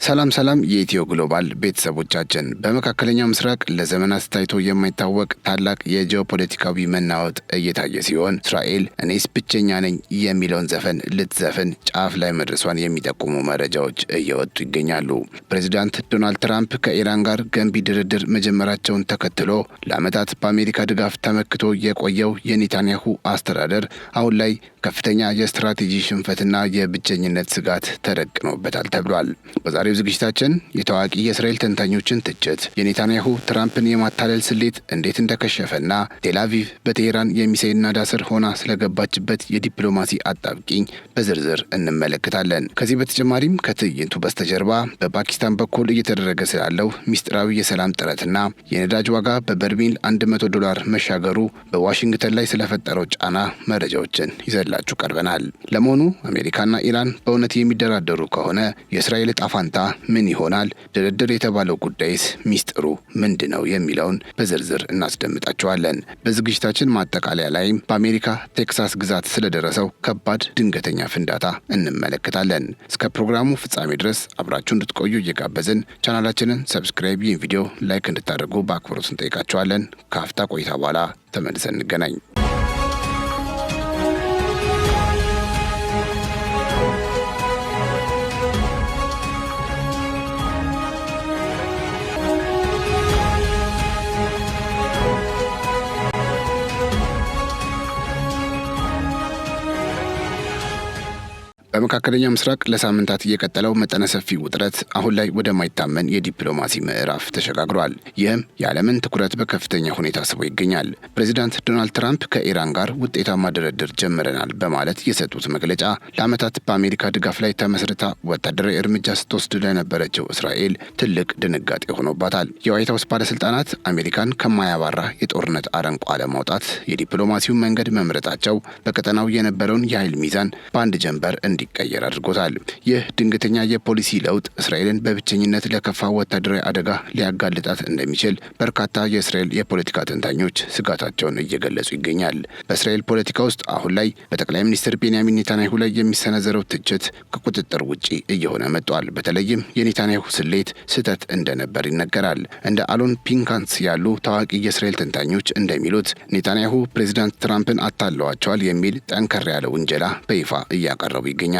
ሰላም የኢትዮ ግሎባል ቤተሰቦቻችን በመካከለኛው ምስራቅ ለዘመናት ታይቶ የማይታወቅ ታላቅ የጂኦፖለቲካዊ መናወጥ እየታየ ሲሆን እስራኤል እኔስ ብቸኛ ነኝ የሚለውን ዘፈን ልትዘፍን ጫፍ ላይ መድረሷን የሚጠቁሙ መረጃዎች እየወጡ ይገኛሉ። ፕሬዚዳንት ዶናልድ ትራምፕ ከኢራን ጋር ገንቢ ድርድር መጀመራቸውን ተከትሎ ለዓመታት በአሜሪካ ድጋፍ ተመክቶ የቆየው የኔታንያሁ አስተዳደር አሁን ላይ ከፍተኛ የስትራቴጂ ሽንፈትና የብቸኝነት ስጋት ተደቅኖበታል ተብሏል። በዛሬው ዝግጅታችን የታዋቂ የእስራኤል ተንታኞችን ትችት፣ የኔታንያሁ ትራምፕን የማታለል ስሌት እንዴት እንደከሸፈና ቴልአቪቭ በቴሄራን የሚሳኤል ናዳ ስር ሆና ስለገባችበት የዲፕሎማሲ አጣብቂኝ በዝርዝር እንመለከታለን። ከዚህ በተጨማሪም ከትዕይንቱ በስተጀርባ በፓኪስታን በኩል እየተደረገ ስላለው ሚስጥራዊ የሰላም ጥረትና የነዳጅ ዋጋ በበርሜል $100 መሻገሩ በዋሽንግተን ላይ ስለፈጠረው ጫና መረጃዎችን ይዘላችሁ ቀርበናል። ለመሆኑ አሜሪካና ኢራን በእውነት የሚደራደሩ ከሆነ የእስራኤል ዕጣ ፈንታ ምን ይሆናል? ድርድር የተባለው ጉዳይስ ሚስጥሩ ምንድነው? የሚለውን በዝርዝር እናስደምጣቸዋለን። በዝግጅታችን ማጠቃለያ ላይም በአሜሪካ ቴክሳስ ግዛት ስለደረሰው ከባድ ድንገተኛ ፍንዳታ እንመለከታለን። እስከ ፕሮግራሙ ፍጻሜ ድረስ አብራችሁ እንድትቆዩ እየጋበዝን ቻናላችንን ሰብስክራይብ፣ ይህን ቪዲዮ ላይክ እንድታደርጉ በአክብሮት እንጠይቃቸዋለን። ከአፍታ ቆይታ በኋላ ተመልሰን እንገናኝ። በመካከለኛው ምስራቅ ለሳምንታት የቀጠለው መጠነ ሰፊ ውጥረት አሁን ላይ ወደማይታመን የዲፕሎማሲ ምዕራፍ ተሸጋግሯል። ይህም የዓለምን ትኩረት በከፍተኛ ሁኔታ ስቦ ይገኛል። ፕሬዚዳንት ዶናልድ ትራምፕ ከኢራን ጋር ውጤታማ ድርድር ጀምረናል በማለት የሰጡት መግለጫ ለዓመታት በአሜሪካ ድጋፍ ላይ ተመስርታ ወታደራዊ እርምጃ ስትወስድ ለነበረችው እስራኤል ትልቅ ድንጋጤ ሆኖባታል። የዋይት ሀውስ ባለስልጣናት አሜሪካን ከማያባራ የጦርነት አረንቋ ለማውጣት የዲፕሎማሲውን መንገድ መምረጣቸው በቀጠናው የነበረውን የኃይል ሚዛን በአንድ ጀንበር እንዲቀየር አድርጎታል። ይህ ድንገተኛ የፖሊሲ ለውጥ እስራኤልን በብቸኝነት ለከፋ ወታደራዊ አደጋ ሊያጋልጣት እንደሚችል በርካታ የእስራኤል የፖለቲካ ተንታኞች ስጋታቸውን እየገለጹ ይገኛል። በእስራኤል ፖለቲካ ውስጥ አሁን ላይ በጠቅላይ ሚኒስትር ቤንያሚን ኔታንያሁ ላይ የሚሰነዘረው ትችት ከቁጥጥር ውጪ እየሆነ መጥቷል። በተለይም የኔታንያሁ ስሌት ስህተት እንደነበር ይነገራል። እንደ አሎን ፒንካንስ ያሉ ታዋቂ የእስራኤል ተንታኞች እንደሚሉት ኔታንያሁ ፕሬዚዳንት ትራምፕን አታለዋቸዋል የሚል ጠንከር ያለ ውንጀላ በይፋ እያቀረቡ ይገኛል።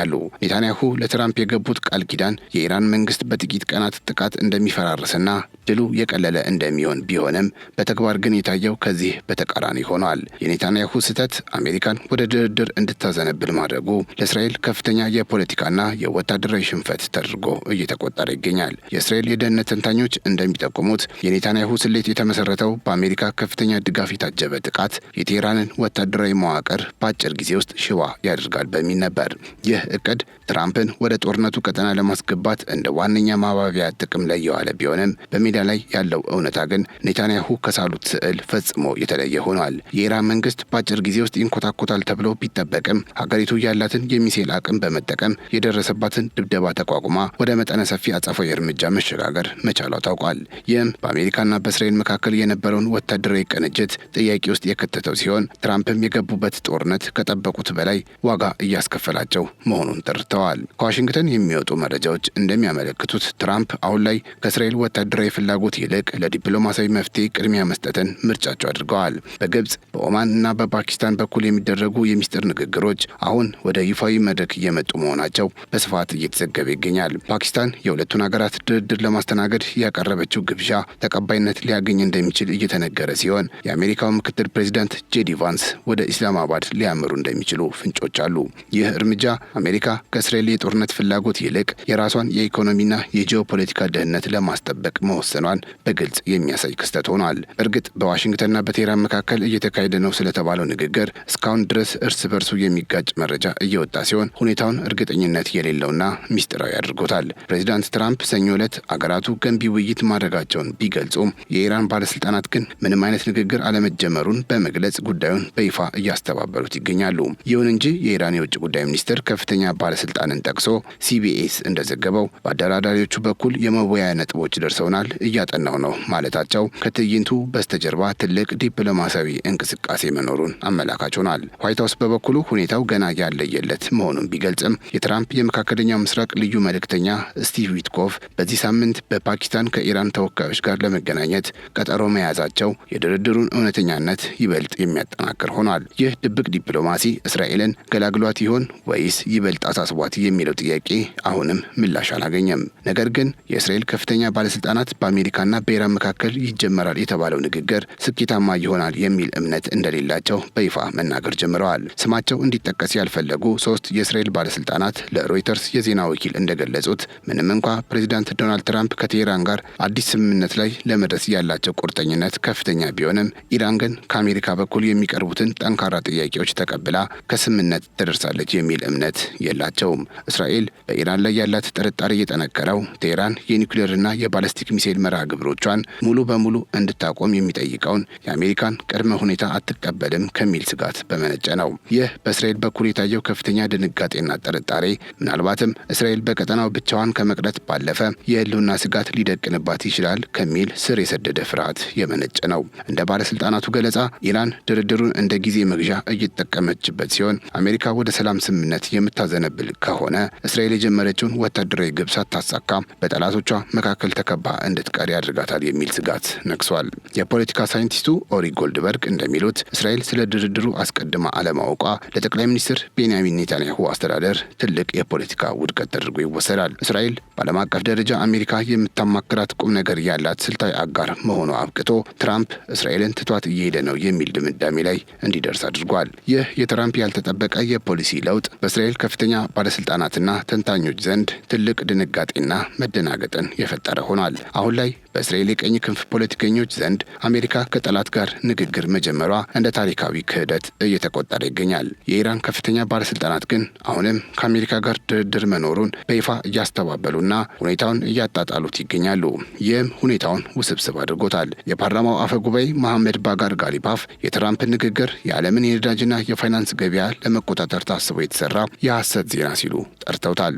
ኔታንያሁ ለትራምፕ የገቡት ቃል ኪዳን የኢራን መንግስት በጥቂት ቀናት ጥቃት እንደሚፈራርስና ድሉ የቀለለ እንደሚሆን ቢሆንም በተግባር ግን የታየው ከዚህ በተቃራኒ ሆኗል። የኔታንያሁ ስህተት አሜሪካን ወደ ድርድር እንድታዘነብል ማድረጉ ለእስራኤል ከፍተኛ የፖለቲካና የወታደራዊ ሽንፈት ተደርጎ እየተቆጠረ ይገኛል። የእስራኤል የደህንነት ተንታኞች እንደሚጠቁሙት የኔታንያሁ ስሌት የተመሰረተው በአሜሪካ ከፍተኛ ድጋፍ የታጀበ ጥቃት የቴህራንን ወታደራዊ መዋቅር በአጭር ጊዜ ውስጥ ሽባ ያደርጋል በሚል ነበር። ይህ እቅድ ትራምፕን ወደ ጦርነቱ ቀጠና ለማስገባት እንደ ዋነኛ ማባቢያ ጥቅም ላይ የዋለ ቢሆንም በሜዳ ላይ ያለው እውነታ ግን ኔታንያሁ ከሳሉት ስዕል ፈጽሞ የተለየ ሆኗል። የኢራን መንግስት በአጭር ጊዜ ውስጥ ይንኮታኮታል ተብሎ ቢጠበቅም ሀገሪቱ ያላትን የሚሳኤል አቅም በመጠቀም የደረሰባትን ድብደባ ተቋቁማ ወደ መጠነ ሰፊ አጸፋዊ እርምጃ መሸጋገር መቻሏ ታውቋል። ይህም በአሜሪካና በእስራኤል መካከል የነበረውን ወታደራዊ ቅንጅት ጥያቄ ውስጥ የከተተው ሲሆን ትራምፕም የገቡበት ጦርነት ከጠበቁት በላይ ዋጋ እያስከፈላቸው መሆኑን ጠርተዋል። ከዋሽንግተን የሚወጡ መረጃዎች እንደሚያመለክቱት ትራምፕ አሁን ላይ ከእስራኤል ወታደራዊ ፍላጎት ይልቅ ለዲፕሎማሲያዊ መፍትሄ ቅድሚያ መስጠትን ምርጫቸው አድርገዋል። በግብጽ በኦማን እና በፓኪስታን በኩል የሚደረጉ የሚስጥር ንግግሮች አሁን ወደ ይፋዊ መድረክ እየመጡ መሆናቸው በስፋት እየተዘገበ ይገኛል። ፓኪስታን የሁለቱን ሀገራት ድርድር ለማስተናገድ ያቀረበችው ግብዣ ተቀባይነት ሊያገኝ እንደሚችል እየተነገረ ሲሆን የአሜሪካው ምክትል ፕሬዚዳንት ጄዲ ቫንስ ወደ ኢስላማባድ ሊያመሩ እንደሚችሉ ፍንጮች አሉ። ይህ እርምጃ አሜሪካ ከእስራኤል የጦርነት ፍላጎት ይልቅ የራሷን የኢኮኖሚና የጂኦፖለቲካ ደህንነት ለማስጠበቅ መወሰኗን በግልጽ የሚያሳይ ክስተት ሆኗል። እርግጥ በዋሽንግተንና በቴህራን መካከል እየተካሄደ ነው ስለተባለው ንግግር እስካሁን ድረስ እርስ በርሱ የሚጋጭ መረጃ እየወጣ ሲሆን ሁኔታውን እርግጠኝነት የሌለውና ሚስጥራዊ አድርጎታል። ፕሬዚዳንት ትራምፕ ሰኞ ዕለት አገራቱ ገንቢ ውይይት ማድረጋቸውን ቢገልጹም የኢራን ባለስልጣናት ግን ምንም አይነት ንግግር አለመጀመሩን በመግለጽ ጉዳዩን በይፋ እያስተባበሉት ይገኛሉ። ይሁን እንጂ የኢራን የውጭ ጉዳይ ሚኒስትር ከፍተኛ ባለስልጣንን ጠቅሶ ሲቢኤስ እንደዘገበው በአደራዳሪዎቹ በኩል የመወያያ ነጥቦች ደርሰውናል፣ እያጠናው ነው ማለታቸው ከትዕይንቱ በስተጀርባ ትልቅ ዲፕሎማሲያዊ እንቅስቃሴ መኖሩን አመላካች ሆኗል። ዋይት ሀውስ በበኩሉ ሁኔታው ገና ያለየለት መሆኑን ቢገልጽም የትራምፕ የመካከለኛው ምስራቅ ልዩ መልእክተኛ ስቲቭ ዊትኮፍ በዚህ ሳምንት በፓኪስታን ከኢራን ተወካዮች ጋር ለመገናኘት ቀጠሮ መያዛቸው የድርድሩን እውነተኛነት ይበልጥ የሚያጠናክር ሆኗል። ይህ ድብቅ ዲፕሎማሲ እስራኤልን ገላግሏት ይሆን ወይስ ይበልጥ አሳስቧት የሚለው ጥያቄ አሁንም ምላሽ አላገኘም። ነገር ግን የእስራኤል ከፍተኛ ባለስልጣናት በአሜሪካና በኢራን መካከል ይጀመራል የተባለው ንግግር ስኬታማ ይሆናል የሚል እምነት እንደሌላቸው በይፋ መናገር ጀምረዋል። ስማቸው እንዲጠቀስ ያልፈለጉ 3 የእስራኤል ባለስልጣናት ለሮይተርስ የዜና ወኪል እንደገለጹት ምንም እንኳ ፕሬዚዳንት ዶናልድ ትራምፕ ከቴህራን ጋር አዲስ ስምምነት ላይ ለመድረስ ያላቸው ቁርጠኝነት ከፍተኛ ቢሆንም ኢራን ግን ከአሜሪካ በኩል የሚቀርቡትን ጠንካራ ጥያቄዎች ተቀብላ ከስምምነት ትደርሳለች የሚል እምነት የላቸውም። እስራኤል በኢራን ላይ ያላት ጥርጣሬ የጠነከረው ቴህራን የኒውክሌርና የባለስቲክ ሚሳኤል መርሃ ግብሮቿን ሙሉ በሙሉ እንድታቆም የሚጠይቀውን የአሜሪካን ቅድመ ሁኔታ አትቀበልም ከሚል ስጋት በመነጨ ነው። ይህ በእስራኤል በኩል የታየው ከፍተኛ ድንጋጤና ጥርጣሬ ምናልባትም እስራኤል በቀጠናው ብቻዋን ከመቅረት ባለፈ የህልውና ስጋት ሊደቅንባት ይችላል ከሚል ስር የሰደደ ፍርሃት የመነጨ ነው። እንደ ባለስልጣናቱ ገለጻ ኢራን ድርድሩን እንደ ጊዜ መግዣ እየተጠቀመችበት ሲሆን አሜሪካ ወደ ሰላም ስምምነት የምታዘነብል ከሆነ እስራኤል የጀመረችውን ወታደራዊ ግብ ሳታሳካ በጠላቶቿ መካከል ተከባ እንድትቀር ያደርጋታል የሚል ስጋት ነግሷል። የፖለቲካ ሳይንቲስቱ ኦሪ ጎልድበርግ እንደሚሉት እስራኤል ስለ ድርድሩ አስቀድማ አለማወቋ ለጠቅላይ ሚኒስትር ቤንያሚን ኔታንያሁ አስተዳደር ትልቅ የፖለቲካ ውድቀት ተደርጎ ይወሰዳል። እስራኤል በዓለም አቀፍ ደረጃ አሜሪካ የምታማክራት ቁም ነገር ያላት ስልታዊ አጋር መሆኗ አብቅቶ ትራምፕ እስራኤልን ትቷት እየሄደ ነው የሚል ድምዳሜ ላይ እንዲደርስ አድርጓል። ይህ የትራምፕ ያልተጠበቀ የፖሊሲ ለውጥ በእስራኤል ከፍተኛ ባለስልጣናትና ተንታኞች ዘንድ ትልቅ ድንጋጤና መደናገጥን የፈጠረ ሆኗል። አሁን ላይ በእስራኤል የቀኝ ክንፍ ፖለቲከኞች ዘንድ አሜሪካ ከጠላት ጋር ንግግር መጀመሯ እንደ ታሪካዊ ክህደት እየተቆጠረ ይገኛል። የኢራን ከፍተኛ ባለስልጣናት ግን አሁንም ከአሜሪካ ጋር ድርድር መኖሩን በይፋ እያስተባበሉና ሁኔታውን እያጣጣሉት ይገኛሉ። ይህም ሁኔታውን ውስብስብ አድርጎታል። የፓርላማው አፈ ጉባኤ መሐመድ ባጋር ጋሊባፍ የትራምፕን ንግግር የዓለምን የነዳጅና የፋይናንስ ገበያ ለመቆጣጠር ታስቦ የተሰራ የሐሰት ዜና ሲሉ ጠርተውታል።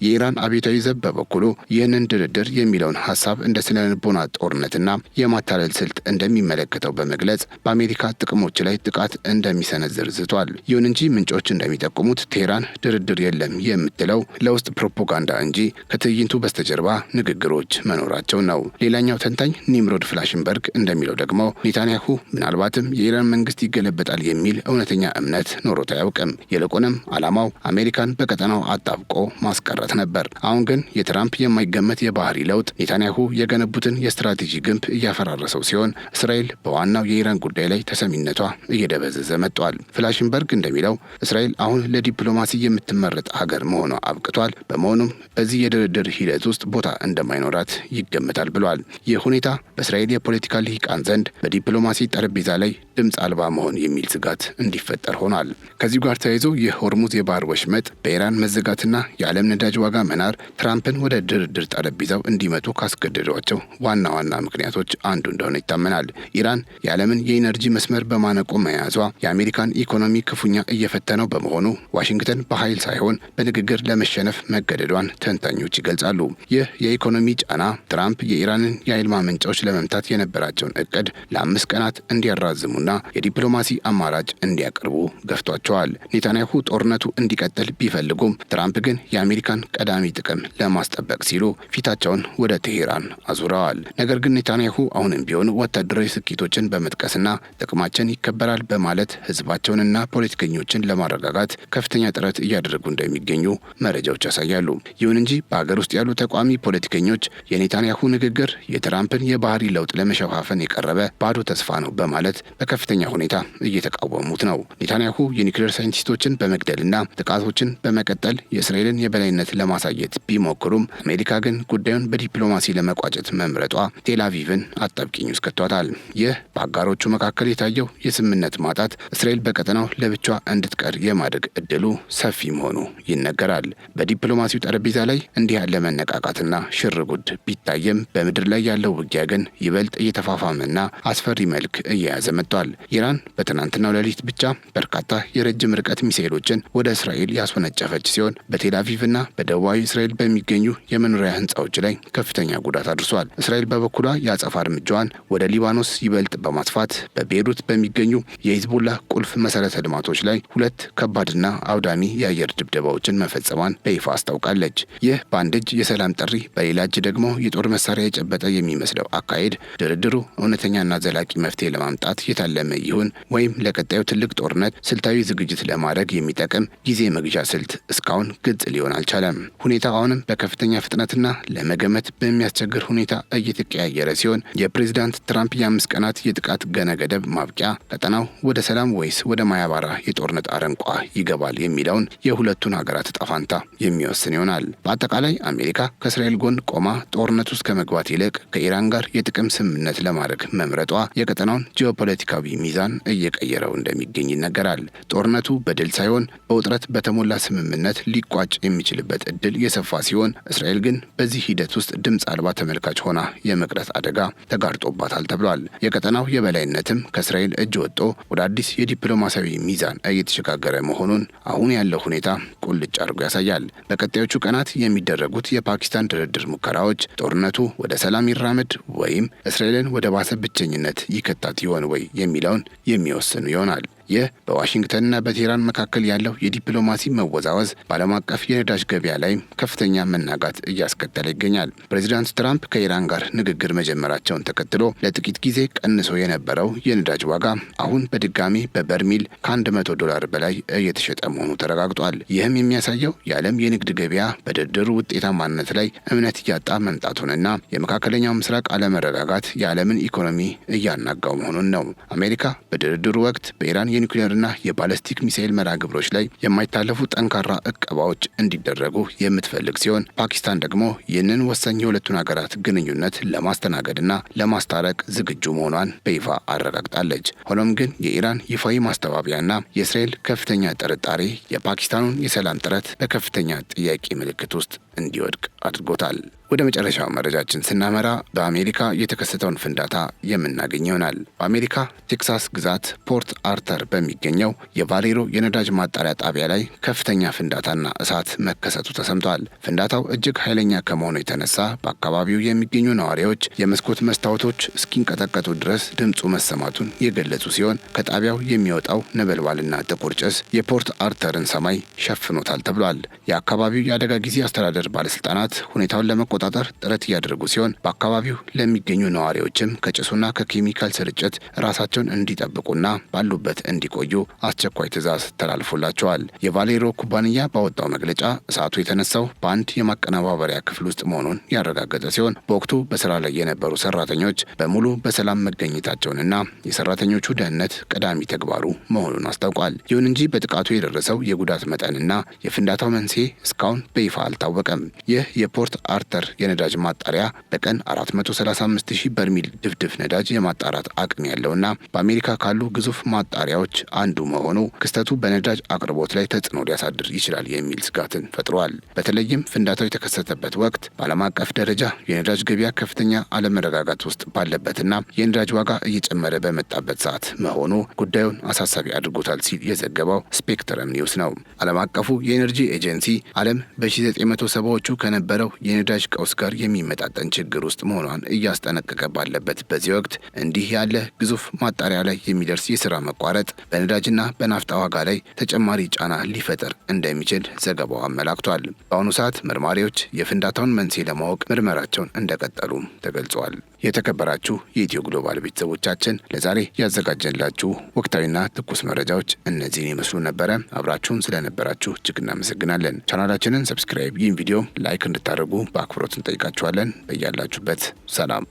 የኢራን አብዮታዊ ዘብ በበኩሉ ይህንን ድርድር የሚለውን ሀሳብ እንደ ስነ ልቦና ጦርነትና የማታለል ስልት እንደሚመለከተው በመግለጽ በአሜሪካ ጥቅሞች ላይ ጥቃት እንደሚሰነዝር ዝቷል። ይሁን እንጂ ምንጮች እንደሚጠቁሙት ቴህራን ድርድር የለም የምትለው ለውስጥ ፕሮፓጋንዳ እንጂ ከትዕይንቱ በስተጀርባ ንግግሮች መኖራቸው ነው። ሌላኛው ተንታኝ ኒምሮድ ፍላሽንበርግ እንደሚለው ደግሞ ኔታንያሁ ምናልባትም የኢራን መንግስት ይገለበጣል የሚል እውነተኛ እምነት ኖሮት አያውቅም። ይልቁንም ዓላማው አሜሪካን በቀጠናው አጣብቆ ማስቀረት ነበር። አሁን ግን የትራምፕ የማይገመት የባህሪ ለውጥ ኔታንያሁ የገነቡትን የስትራቴጂ ግንብ እያፈራረሰው ሲሆን እስራኤል በዋናው የኢራን ጉዳይ ላይ ተሰሚነቷ እየደበዘዘ መጥቷል። ፍላሽንበርግ እንደሚለው እስራኤል አሁን ለዲፕሎማሲ የምትመረጥ ሀገር መሆኗ አብቅቷል። በመሆኑም በዚህ የድርድር ሂደት ውስጥ ቦታ እንደማይኖራት ይገመታል ብሏል። ይህ ሁኔታ በእስራኤል የፖለቲካ ልሂቃን ዘንድ በዲፕሎማሲ ጠረጴዛ ላይ ድምፅ አልባ መሆን የሚል ስጋት እንዲፈጠር ሆኗል። ከዚሁ ጋር ተያይዞ የሆርሙዝ የባህር ወሽመጥ በኢራን መዘጋትና የዓለም ነዳጅ ዋጋ መናር ትራምፕን ወደ ድርድር ጠረጴዛው እንዲመጡ ካስገደዷቸው ዋና ዋና ምክንያቶች አንዱ እንደሆነ ይታመናል። ኢራን የዓለምን የኢነርጂ መስመር በማነቆ መያዟ የአሜሪካን ኢኮኖሚ ክፉኛ እየፈተነው በመሆኑ ዋሽንግተን በኃይል ሳይሆን በንግግር ለመሸነፍ መገደዷን ተንታኞች ይገልጻሉ። ይህ የኢኮኖሚ ጫና ትራምፕ የኢራንን የኃይል ማመንጫዎች ለመምታት የነበራቸውን እቅድ ለ5 ቀናት እንዲያራዝሙና የዲፕሎማሲ አማራጭ እንዲያቀርቡ ገፍቷቸዋል። ኔታንያሁ ጦርነቱ እንዲቀጥል ቢፈልጉም ትራምፕ ግን የአሜሪካን ቀዳሚ ጥቅም ለማስጠበቅ ሲሉ ፊታቸውን ወደ ቴሄራን አዙረዋል። ነገር ግን ኔታንያሁ አሁንም ቢሆን ወታደራዊ ስኬቶችን በመጥቀስና ጥቅማችን ይከበራል በማለት ህዝባቸውንና ፖለቲከኞችን ለማረጋጋት ከፍተኛ ጥረት እያደረጉ እንደሚገኙ መረጃዎች ያሳያሉ። ይሁን እንጂ በሀገር ውስጥ ያሉ ተቋሚ ፖለቲከኞች የኔታንያሁ ንግግር የትራምፕን የባህሪ ለውጥ ለመሸፋፈን የቀረበ ባዶ ተስፋ ነው በማለት በከፍተኛ ሁኔታ እየተቃወሙት ነው። ኔታንያሁ የኒውክሌር ሳይንቲስቶችን በመግደልና ጥቃቶችን በመቀጠል የእስራኤልን የበላይነት ለማሳየት ቢሞክሩም አሜሪካ ግን ጉዳዩን በዲፕሎማሲ ለመቋጨት መምረጧ ቴልአቪቭን አጣብቂኝ ውስጥ ከቷታል። ይህ በአጋሮቹ መካከል የታየው የስምምነት ማጣት እስራኤል በቀጠናው ለብቻዋ እንድትቀር የማድረግ እድሉ ሰፊ መሆኑ ይነገራል። በዲፕሎማሲው ጠረጴዛ ላይ እንዲህ ያለ መነቃቃትና ሽርጉድ ቢታየም በምድር ላይ ያለው ውጊያ ግን ይበልጥ እየተፋፋመና አስፈሪ መልክ እየያዘ መጥቷል። ኢራን በትናንትናው ሌሊት ብቻ በርካታ የረጅም ርቀት ሚሳኤሎችን ወደ እስራኤል ያስወነጨፈች ሲሆን በቴልአቪቭና በደቡባዊ እስራኤል በሚገኙ የመኖሪያ ህንፃዎች ላይ ከፍተኛ ጉዳት አድርሷል። እስራኤል በበኩሏ የአጸፋ እርምጃዋን ወደ ሊባኖስ ይበልጥ በማስፋት በቤይሩት በሚገኙ የሂዝቦላ ቁልፍ መሰረተ ልማቶች ላይ 2 ከባድና አውዳሚ የአየር ድብደባዎችን መፈጸሟን በይፋ አስታውቃለች። ይህ በአንድ እጅ የሰላም ጥሪ፣ በሌላ እጅ ደግሞ የጦር መሳሪያ የጨበጠ የሚመስለው አካሄድ ድርድሩ እውነተኛና ዘላቂ መፍትሄ ለማምጣት የታለመ ይሁን ወይም ለቀጣዩ ትልቅ ጦርነት ስልታዊ ዝግጅት ለማድረግ የሚጠቅም ጊዜ መግዣ ስልት እስካሁን ግልጽ ሊሆን አልቻለም። ሁኔታው አሁንም በከፍተኛ ፍጥነትና ለመገመት በሚያስቸግር ሁኔታ እየተቀያየረ ሲሆን የፕሬዝዳንት ትራምፕ የ5 ቀናት የጥቃት ገነ ገደብ ማብቂያ ቀጠናው ወደ ሰላም ወይስ ወደ ማያባራ የጦርነት አረንቋ ይገባል የሚለውን የሁለቱን ሀገራት ዕጣ ፈንታ የሚወስን ይሆናል። በአጠቃላይ አሜሪካ ከእስራኤል ጎን ቆማ ጦርነት ውስጥ ከመግባት ይልቅ ከኢራን ጋር የጥቅም ስምምነት ለማድረግ መምረጧ የቀጠናውን ጂኦፖለቲካዊ ሚዛን እየቀየረው እንደሚገኝ ይነገራል። ጦርነቱ በድል ሳይሆን በውጥረት በተሞላ ስምምነት ሊቋጭ የሚችልበት እድል የሰፋ ሲሆን እስራኤል ግን በዚህ ሂደት ውስጥ ድምፅ አልባ ተመልካች ሆና የመቅረት አደጋ ተጋርጦባታል ተብሏል። የቀጠናው የበላይነትም ከእስራኤል እጅ ወጥቶ ወደ አዲስ የዲፕሎማሲያዊ ሚዛን እየተሸጋገረ መሆኑን አሁን ያለው ሁኔታ ቁልጭ አድርጎ ያሳያል። በቀጣዮቹ ቀናት የሚደረጉት የፓኪስታን ድርድር ሙከራዎች ጦርነቱ ወደ ሰላም ይራመድ ወይም እስራኤልን ወደ ባሰ ብቸኝነት ይከታት ይሆን ወይ የሚለውን የሚወስኑ ይሆናል። ይህ በዋሽንግተንና በቴህራን መካከል ያለው የዲፕሎማሲ መወዛወዝ በዓለም አቀፍ የነዳጅ ገበያ ላይ ከፍተኛ መናጋት እያስከተለ ይገኛል። ፕሬዚዳንት ትራምፕ ከኢራን ጋር ንግግር መጀመራቸውን ተከትሎ ለጥቂት ጊዜ ቀንሶ የነበረው የነዳጅ ዋጋ አሁን በድጋሚ በበርሚል $100 በላይ እየተሸጠ መሆኑ ተረጋግጧል። ይህም የሚያሳየው የዓለም የንግድ ገበያ በድርድሩ ውጤታማነት ላይ እምነት እያጣ መምጣቱንና የመካከለኛው ምስራቅ አለመረጋጋት የዓለምን ኢኮኖሚ እያናጋው መሆኑን ነው። አሜሪካ በድርድሩ ወቅት በኢራን የኒውክሌርና የባለስቲክ ሚሳኤል መርሃ ግብሮች ላይ የማይታለፉ ጠንካራ እቀባዎች እንዲደረጉ የምትፈልግ ሲሆን ፓኪስታን ደግሞ ይህንን ወሳኝ የሁለቱን ሀገራት ግንኙነት ለማስተናገድና ለማስታረቅ ዝግጁ መሆኗን በይፋ አረጋግጣለች። ሆኖም ግን የኢራን ይፋዊ ማስተባበያና የእስራኤል ከፍተኛ ጥርጣሬ የፓኪስታኑን የሰላም ጥረት በከፍተኛ ጥያቄ ምልክት ውስጥ እንዲወድቅ አድርጎታል። ወደ መጨረሻው መረጃችን ስናመራ በአሜሪካ የተከሰተውን ፍንዳታ የምናገኝ ይሆናል። በአሜሪካ ቴክሳስ ግዛት ፖርት አርተር በሚገኘው የቫሌሮ የነዳጅ ማጣሪያ ጣቢያ ላይ ከፍተኛ ፍንዳታና እሳት መከሰቱ ተሰምቷል። ፍንዳታው እጅግ ኃይለኛ ከመሆኑ የተነሳ በአካባቢው የሚገኙ ነዋሪዎች የመስኮት መስታወቶች እስኪንቀጠቀጡ ድረስ ድምፁ መሰማቱን የገለጹ ሲሆን ከጣቢያው የሚወጣው ነበልባልና ጥቁር ጭስ የፖርት አርተርን ሰማይ ሸፍኖታል ተብሏል። የአካባቢው የአደጋ ጊዜ አስተዳደር ባለስልጣናት ሁኔታውን ለመቆጣጠር ጥረት እያደረጉ ሲሆን በአካባቢው ለሚገኙ ነዋሪዎችም ከጭሱና ከኬሚካል ስርጭት ራሳቸውን እንዲጠብቁና ባሉበት እንዲቆዩ አስቸኳይ ትዕዛዝ ተላልፎላቸዋል። የቫሌሮ ኩባንያ ባወጣው መግለጫ እሳቱ የተነሳው በአንድ የማቀነባበሪያ ክፍል ውስጥ መሆኑን ያረጋገጠ ሲሆን በወቅቱ በስራ ላይ የነበሩ ሰራተኞች በሙሉ በሰላም መገኘታቸውንና የሰራተኞቹ ደህንነት ቀዳሚ ተግባሩ መሆኑን አስታውቋል። ይሁን እንጂ በጥቃቱ የደረሰው የጉዳት መጠንና የፍንዳታው መንስኤ እስካሁን በይፋ አልታወቀም። ይህ የፖርት አርተር የነዳጅ ማጣሪያ በቀን 435,000 በርሚል ድፍድፍ ነዳጅ የማጣራት አቅም ያለውና በአሜሪካ ካሉ ግዙፍ ማጣሪያዎች አንዱ መሆኑ ክስተቱ በነዳጅ አቅርቦት ላይ ተጽዕኖ ሊያሳድር ይችላል የሚል ስጋትን ፈጥሯል። በተለይም ፍንዳታው የተከሰተበት ወቅት በዓለም አቀፍ ደረጃ የነዳጅ ገበያ ከፍተኛ አለመረጋጋት ውስጥ ባለበትና የነዳጅ ዋጋ እየጨመረ በመጣበት ሰዓት መሆኑ ጉዳዩን አሳሳቢ አድርጎታል ሲል የዘገበው ስፔክትረም ኒውስ ነው። ዓለም አቀፉ የኤነርጂ ኤጀንሲ ዓለም በ1970ዎቹ ከነበረው የነዳጅ ቀውስ ጋር የሚመጣጠን ችግር ውስጥ መሆኗን እያስጠነቀቀ ባለበት በዚህ ወቅት እንዲህ ያለ ግዙፍ ማጣሪያ ላይ የሚደርስ የስራ መቋረጥ በነዳጅና በናፍጣ ዋጋ ላይ ተጨማሪ ጫና ሊፈጥር እንደሚችል ዘገባው አመላክቷል። በአሁኑ ሰዓት መርማሪዎች የፍንዳታውን መንስኤ ለማወቅ ምርመራቸውን እንደቀጠሉ ተገልጿል። የተከበራችሁ የኢትዮ ግሎባል ቤተሰቦቻችን ለዛሬ ያዘጋጀንላችሁ ወቅታዊና ትኩስ መረጃዎች እነዚህን ይመስሉ ነበረ። አብራችሁን ስለነበራችሁ እጅግ እናመሰግናለን። ቻናላችንን ሰብስክራይብ፣ ይህን ቪዲዮ ላይክ እንድታደርጉ በአክብሮት እንጠይቃችኋለን። በያላችሁበት ሰላም